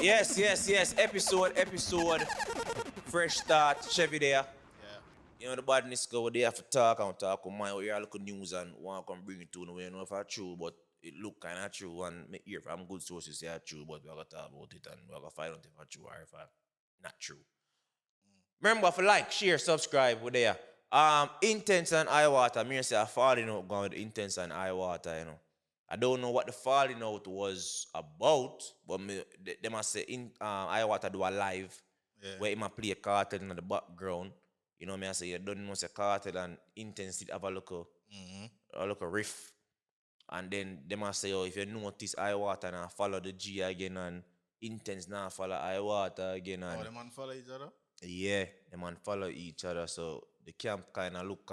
Yes. Episode. Fresh start. Chevy there. Yeah. You know the badness go there for talk and talk with mine. We are looking news and want to come bring it to you. We don't know if it's true, but it look kind of true. And me hear from good sources say it's true, but we're going to talk about it and we're going to find out if it's true or if it's not true. Remember for like, share, subscribe. We're there. Intence and iWaata. Me say I falling out going with Intence and iWaata, you know. I don't know what the falling out was about, but they must say iWaata do a live where he might play a Kartel in the background. You know me I say you don't know say Kartel and Intence did have a look a riff. And then they must say, oh, if you notice iWaata now follow the G again and Intence now follow iWaata again and the man follow each other? yeah, the man follow each other. So the camp kinda look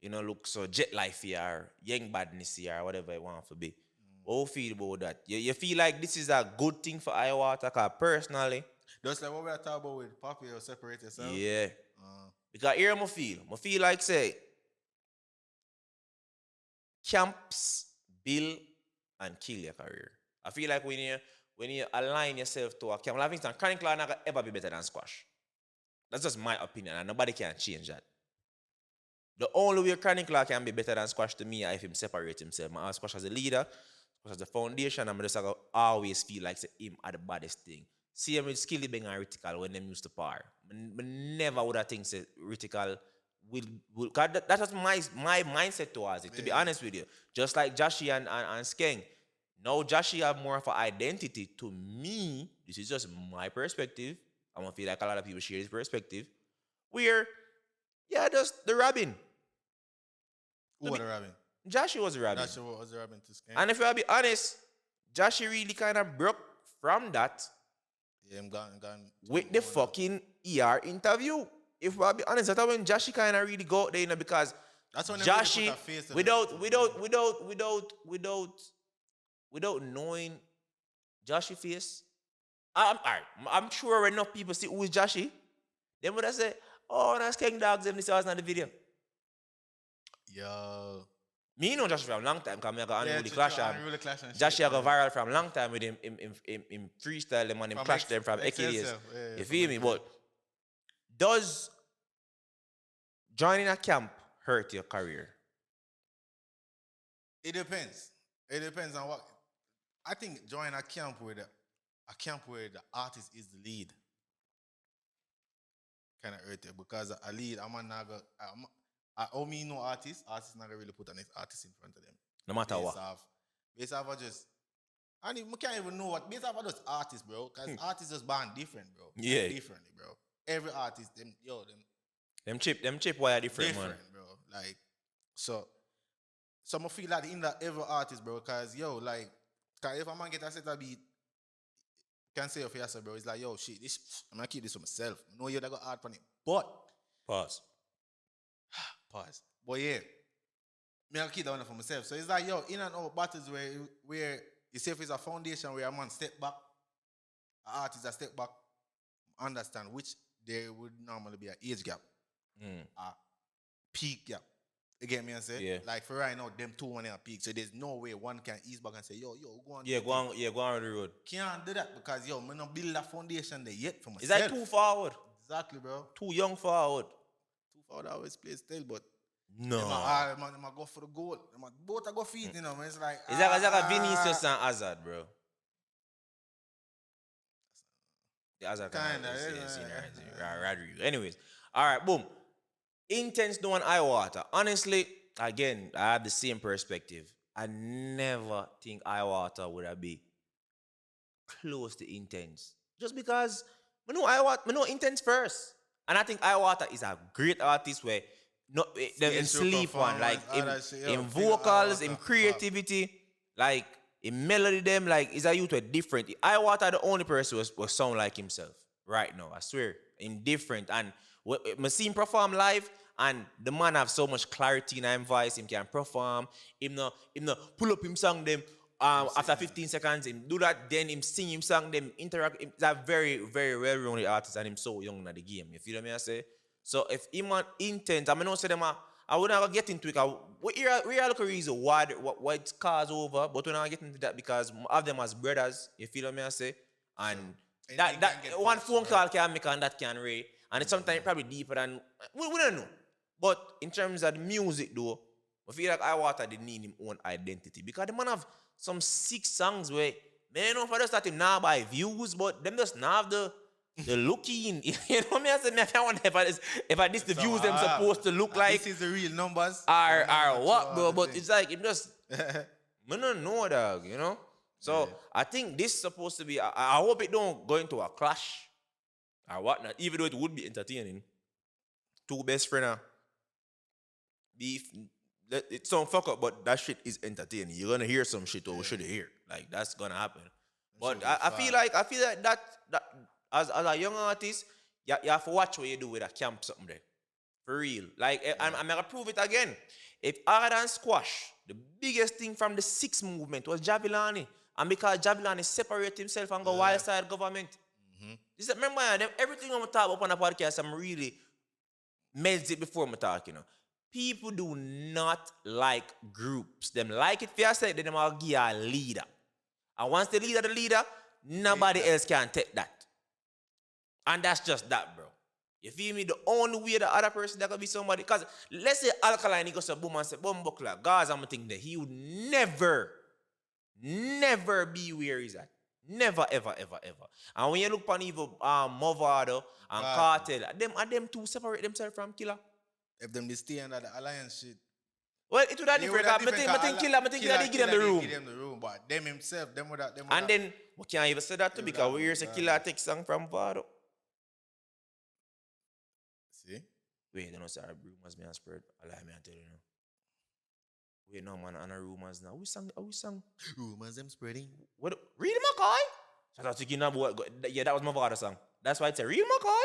look so jet life here, young badness here, whatever you want to be. What you feel about that? You feel like this is a good thing for iWaata? Because personally, Just like what we are talking about with Poppy or separate yourself? yeah. Because here I feel like say camps build and kill your career. I feel like when you align yourself to a camp, like for instance, Chronic Law never ever be better than Squash. That's just my opinion, and nobody can change that. The only way Chronic Law can be better than Squash to me is if him separate himself. I Squash as a leader, Squash as a foundation, and I just always feel like say, him are the baddest thing. See him with Skilly Bang and Ritical when them used to par. I never would have think say Ritical will cause that was my mindset towards it, to be honest with you. Just like Jashi and Skeng. Now Jashi have more of an identity. To me, this is just my perspective. I don't feel like a lot of people share this perspective. Where, yeah, just the Robin. Who was the Robin? Jashi was the Robin. That's what was the Robin to Skeng. And if I be honest, Jashi really kind of broke from that Yeah, I'm gone. with the fucking ER interview. If I be honest, that's when Jashi kind of really go out there, you know, because That's when they Jashi, really put a face to it. without knowing Jashi face, I'm sure enough people see who is Jashi. Then would I say, oh, that's King Dogs, them this was not the video. Yo. Me know Jashi from a long time, because I got Unruly Clash and Jashi Jashi I got viral from a long time with him freestyle them and him clash them from Achilles. You feel me? But does joining a camp hurt your career? It depends. It depends on what. I think join a camp where the artist is the lead kind of hurt you, because a lead, I only know artists not gonna really put an artist in front of them. No matter what. Based off of just, and we can't even know what, based off of those artists, bro, because artists just born different, bro. Yeah. Differently, bro. Every artist, Them chip wire different, man. bro. Like, so I feel like in that every artist, bro, because, like, cause if a man get a set of beat, can say for yourself, bro, it's like, shit, I'm gonna keep this for myself. I know you that got art on it. But, Pause. But yeah, me I'll keep that one for myself. So it's like, in and out battles where you say if it's a foundation where a man step back, an artist a step back, understand which there would normally be an age gap, a peak gap. You get me and say? Yeah. Like for right now, them two one in a peak. So there's no way one can ease back and say, go on. Yeah, go on the road. Can't do that because me not build a foundation there yet for myself. Is that too forward? Exactly, bro. Too young forward? Too forward, I always play still, but no. Them go for the goal. Both go feet, you know. Man. It's like Is that a Vinicius and Hazard, bro? The Hazard Kinda, Rodrigo. Anyways, all right, boom. Intence doing iWaata. Honestly, again, I have the same perspective. I never think iWaata would have been close to Intence. Just because I know Intence first. And I think iWaata is a great artist where in sleep one, like in vocals, in creativity, like in melody them, like is a youth with different. iWaata the only person was sound like himself right now, I swear. In different. And I see him perform live, and the man have so much clarity in his voice. Him can perform. Him no pull up him song them after 15 seconds. Him do that, then him sing him song them interact. He's a very, very well-rounded artist, and him so young in the game. You feel what I say? So if him and Intence, I mean, no say them I would not get into it. 'Cause we are looking reason what it's caused over, but we're not getting into that because of them as brothers. You feel what I say? And Anything that can get one patched, phone bro. call can make and that can ray, and it's sometimes probably deeper than we don't know. But in terms of the music though, I feel like iWaata did need him own identity because the man have some 6 songs where man, know for just that him now by views, but them just now have the looking. You know me I say me I wonder if I this the So, views them supposed to look like this is the real numbers. are what, bro? The But thing. it's like it just me don't know, dog. You know. So Yeah. I think this is supposed to be. I hope it don't go into a clash or whatnot. Even though it would be entertaining. Two best friends beef. It's some fuck up, but that shit is entertaining. You're gonna hear some shit or should hear. Like that's gonna happen. But shit I is feel fire. like that as a young artist, you have to watch what you do with a camp something there. For real. Like I'm gonna prove it again. If other than squash, the biggest thing from the six movement was Javilani. And because Javilani separate himself and go wild side government. This is, remember everything I'm talking about on the podcast, I'm really melts it before I'm talking. You know. People do not like groups. Them like it for yourself, then them will give you a leader. And once the leader, nobody else can take that. And that's just that, bro. You feel me? The only way the other person that could be somebody, because let's say Alkaline, he goes to boom and say, boom, buckler, guys, I'm thinking that he would never be where he's at. Never, ever, ever, ever. And when you look upon even Movado and Kartel, them two separate themselves from Killer. If them they stay under the alliance shit. Well, it would have They different. would have I different, think cause Killer they give them the room. Give them the room, but them himself, them would have. And then we can't even say that too They would because have- we hear say Killer take song from Vado. See? Wait, you know, sorry, rumors me and spread. Allow me and tell you now. Wait, no man, on a rumors now. We sang. Rumors them spreading. What? Real McCoy? Shout out to Kina boy. Yeah, that was my father's song. That's why it's a real McCoy.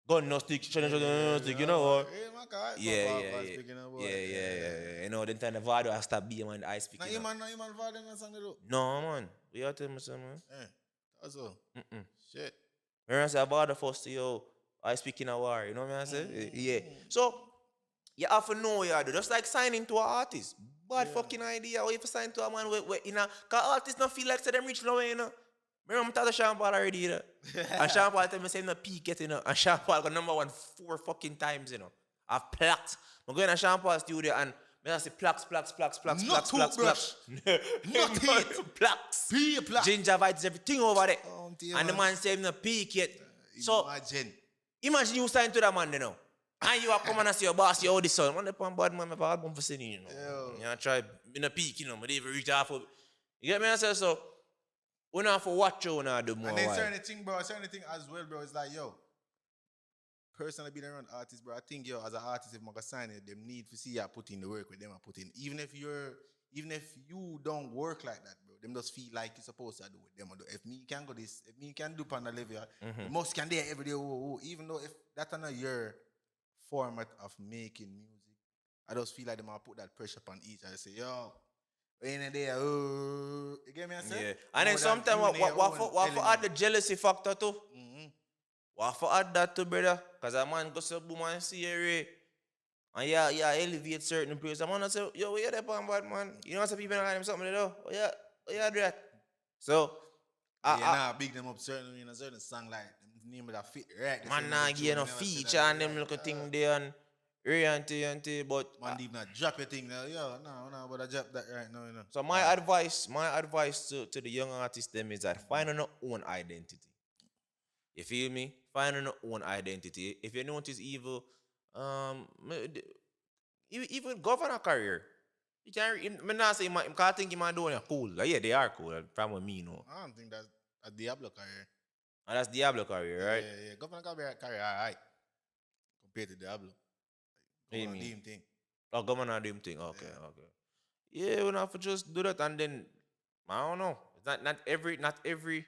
Gun no stick, no stick, you know what? Hey, my God. Yeah. Speaking of boy. Yeah. You know, then time the Vado has to be on the ice Now, speaking. you man father in that song, though. No, man. We are telling me something, man. Eh, that's all. Shit. Remember I said about the first yo, I speaking a war, you know what I say? Yeah. So you have to know you do. Just like signing to an artist. Bad fucking idea. Or if you sign to a man where you know, cause artists don't feel like them reach low, you know. Remember I'm talking to Sean Paul already, you know. And Sean Paul tell me say no peak it, you know. And Sean Paul got number 1 4 fucking times, you know. I've plaques. I'm going to Sean Paul's studio and I say plaques. Not toothbrush. Not teeth. Plaques. Be a plaque. Gingivitis, everything over there. Dear And the man. man say him no peak yet. So Imagine. you sign to that man, you know. And you are coming and say your boss, your this son. Man, the bad man, my bad man for singing, you know. You try in a peak, you know, but they even reach half of. You get me? I say so. We not have to watch you now do more. And then while. certain thing as well, bro. It's like, yo, personally being around artists, bro, I think, yo, as an artist, if I can sign it, them need to see you put in the work with them and put in. Even if you don't work like that, bro, them just feel like you're supposed to do with them. If me can go this, if me can do pan the level, most can there every day. Even though if that's not your format of making music, I just feel like they might put that pressure upon each. I say, yo, in a day, you get me? I say? Yeah. And then sometimes what for add the jealousy factor too? What for add that too, brother? Because a man goes to boom and see a and elevate certain place. A man say, yo, where you there, bad man? You know some people like them something to do. Oh yeah, do that. So big them up certain in a certain song like them name of that fit right. Man nah give no feature and them little thing there and but man did not drop your thing now. Yo, no, but I drop that right now, you know. so my advice to the young artists them is that find your own identity. You feel me? Find your own identity. If you notice even governor career, you can't. Me not say I think you might do it cool. Like, yeah, they are cool. From what me know. I don't think that's a Diablo career. And that's Diablo career, right? Yeah. Governor career, alright. Compared to Diablo. What do you Governor mean? Deem thing. Oh, governor doing thing. Okay. Yeah, we have to just do that and then I don't know. It's not every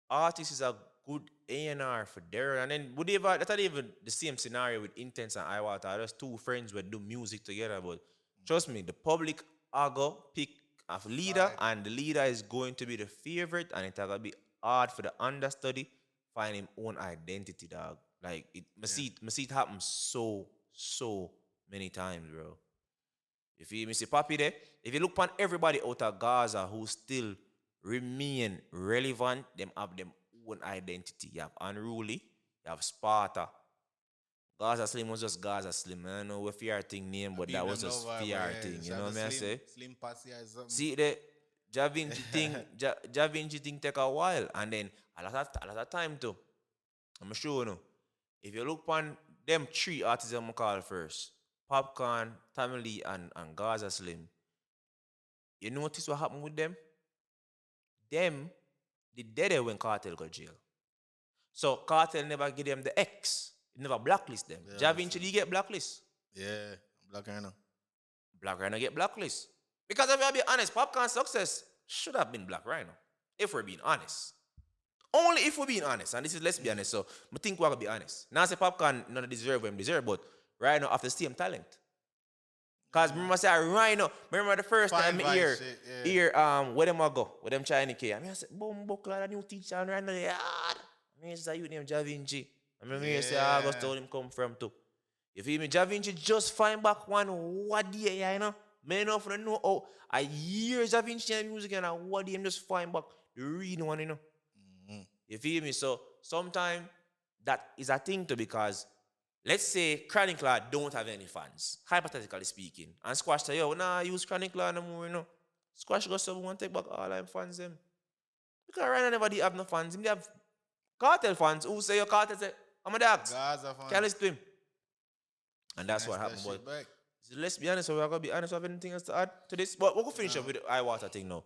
artist is a good A&R for there. And then that's not even the same scenario with Intence and iWaata. Just two friends would do music together. But trust me, the public are going to pick a leader and the leader is going to be the favorite and it's going to be hard for the understudy find his own identity, dog. Like me see it happen so many times, bro. If you see Papi there, if you look upon everybody out of Gaza who still remain relevant, them have them own identity. You have Unruly, you have Sparta. Gaza Slim was just Gaza Slim. I don't know what fear thing name, but that was just fear thing. You know what I say? Slim Passy or something. See the Ja Vinci thing, Ja Vinci thing take a while, and then a lot of time too. I'm sure you know. If you look upon them three artists I'm call first, Popcorn, Tommy Lee, and Gaza Slim, you notice what happened with them? Them, they dead when Kartel got jail. So Kartel never give them the X. It never blacklist them. Yeah, Ja Vinci, did get blacklist? Yeah, Black Rhino. Black Rhino get blacklist. Because if I be honest, Popcorn success should have been Black Rhino. If we're being honest. Only if we're being honest. And this is let's be honest. So I think we're gonna be honest. Now say Popcorn none deserve what him deserve, but Rhino have the same talent. Cause remember I say Rhino, remember the first time I hear where them I go, where them Chinese K. I mean I said, boom buckler, a new teacher and Rhino yard. I mean it's a youth named Ja Vinci. I mean I say August told him come from too. You feel me? Ja Vinci just find back one what day, you know? Men enough to know how a year Ja Vinci and music and what day him just find back the real one, you know. You feel me? So sometimes that is a thing too because let's say Chronic Law don't have any fans, hypothetically speaking, and Squash say, yo, nah, use Chronic Law no more, you know. Squash got someone take back all them fans them. Because right now nobody have no fans. They have Kartel fans who say your Kartel say, I'm a dogs. Can't listen to him. And that's what happened. But so let's be honest, so we're gonna be honest. Have anything else to add to this? But we'll finish up with the iWaata thing now.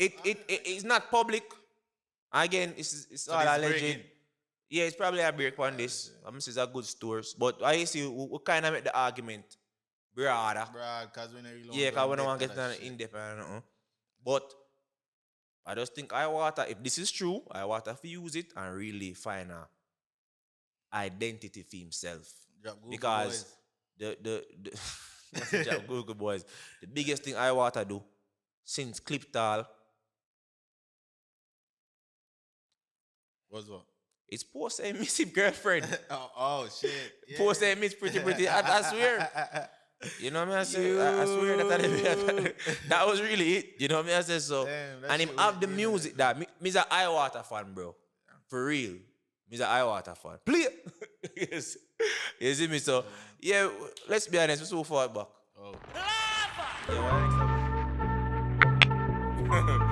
It's not public. Again, it's so all alleged. Breaking. Yeah, it's probably a break on this. I'm saying it's a good stores. But I see we kind of make the argument broader. Broad, because we don't yeah, because we don't want to get in depth and But I just think iWaata, if this is true, iWaata to use it and really find a identity for himself. Because the Google boys, the biggest thing iWaata do since Cliptal was what? It's post a missing girlfriend. oh shit. Yeah. Post a miss pretty. I swear. You know what I mean? I swear that was really it. You know what I mean? I said so. Damn, and him have the music that me's a iWaata fan, bro. For real. Me's a iWaata fan. Play. Yes. You see me? So yeah, let's be honest, we're so far back. Oh. Yeah,